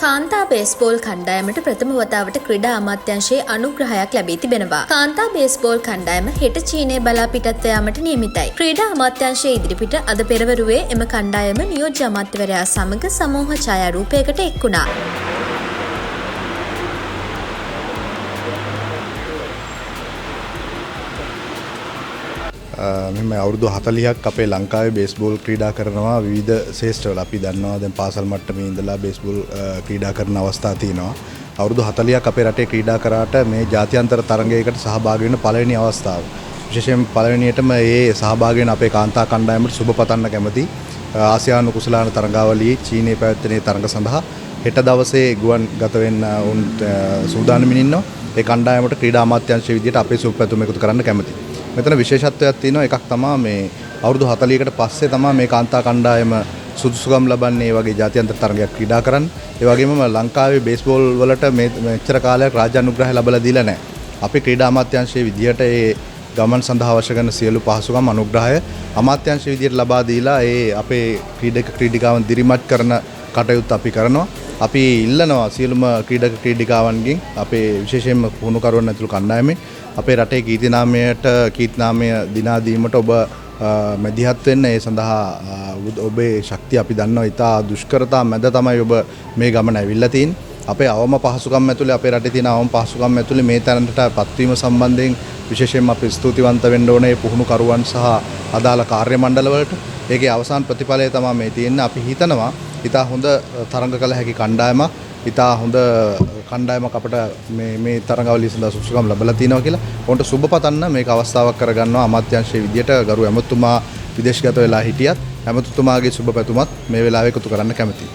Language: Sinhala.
කාන්තා බේස්බෝල් කණ්ඩායමට ප්‍රථම වතාවට ක්‍රීඩා අමාත්‍යාංශයේ අනුග්‍රහයක් ලැබී තිබෙනවා. කාන්තා බේස්බෝල් කණ්ඩායම හෙට චීනය බලා පිටත්ව යාමට නියමිතයි. ක්‍රීඩා අමාත්‍යාංශයේ ඉදිරිපිට අද පෙරවරුවේ එම කණ්ඩායම නියෝජ්‍ය අමාත්‍යවරයා සමග සමූහ ඡායාරූපයකට එක් වුණා. මෙම අවුරුදු 40ක් අපේ ලංකාවේ බේස්බෝල් ක්‍රීඩා කරනවා විවිධ ශේෂ්ඨවල. අපි දන්නවා දැන් පාසල් මට්ටමේ ඉඳලා බේස්බෝල් ක්‍රීඩා කරන අවස්ථා තියෙනවා. අවුරුදු 40ක් අපේ රටේ ක්‍රීඩා කරාට මේ ජාත්‍යන්තර තරගයකට සහභාගී වෙන පළවෙනි අවස්ථාව. විශේෂයෙන් පළවෙනියටම මේ සහභාගී වෙන අපේ කාන්තා කණ්ඩායමට සුබ පතන්න කැමති. ආසියානු කුසලාන තරගාවලියේ චීනයේ පැවැත්වෙන තරග සඳහා හෙට දවසේ ගුවන් ගත වෙන්න උන් සූදානම්ින් ඉන්නවා. ඒ කණ්ඩායමට ක්‍රීඩා අමාත්‍යාංශයේ විදියට අපේ සුබ පැතුම එකතු කරන්න කැමතියි. මෙතන විශේෂත්වයක් තියෙනවා. එකක් තමයි මේ අවුරුදු 40කට පස්සේ තමයි මේ කාන්තා කණ්ඩායම සුදුසුකම් ලබන්නේ මේ වගේ ජාත්‍යන්තර තරගයක් ක්‍රීඩා කරන්න. ඒ වගේම ලංකාවේ බේස්බෝල් වලට මෙච්චර කාලයක් රාජ්‍ය අනුග්‍රහය ලැබලා දීලා නැහැ. අපි ක්‍රීඩා අමාත්‍යාංශයේ විදියට ඒ ගමන් සඳහා අවශ්‍ය කරන සියලු පහසුකම් අනුග්‍රහය අමාත්‍යාංශයේ විදියට ලබා දීලා ඒ අපේ ක්‍රීඩක ක්‍රීඩිකාවන් දිරිමත් කරන කටයුත්ත අපි කරනවා. අපි ඉල්ලනවා සියලුම ක්‍රීඩක ක්‍රීඩිකාවන්ගෙන් අපේ විශේෂයෙන්ම පුහුණු කරුවන් ඇතුළු කණ්ඩායමේ අපේ රටේ කීර්තිනාමය දිනා දීමට ඔබ මැදිහත් වෙන්න. ඒ සඳහා ඔබේ ශක්තිය අපි දන්නවා. ඉතා දුෂ්කරතා මැද තමයි ඔබ මේ ගමන ඇවිල්ලා තියෙන්නේ. අපේ අවම පහසුකම් ඇතුලේ අපේ රටේ තියෙන අවම පහසුකම් ඇතුලේ මේ තැනටපත් වීම සම්බන්ධයෙන් විශේෂයෙන්ම අපි ස්තුතිවන්ත වෙන්න ඕනේ පුහුණු කරුවන් සහ අදාළ කාර්ය මණ්ඩල වලට. ඒකේ අවසාන ප්‍රතිඵලය තමයි මේ තියෙන්නේ. අපි හිතනවා ඉතා හොඳ තරඟ කළ හැකි කණ්ඩායමක්, ඉතා හොඳ කණ්ඩායමක් අපිට මේ තරඟවලිය සඳහා සුසුකම් ලැබලා තියෙනවා කියලා. ඔවුන්ට සුබ පතන්න මේක අවස්ථාවක් කරගන්නවා. අමාත්‍යාංශයේ විදියට ගරු ඇමතුමා විදේශගත වෙලා හිටියත් ඇමතුතුමාගේ සුබ පැතුමත් මේ වෙලාවේ එකතු කරන්න කැමතියි.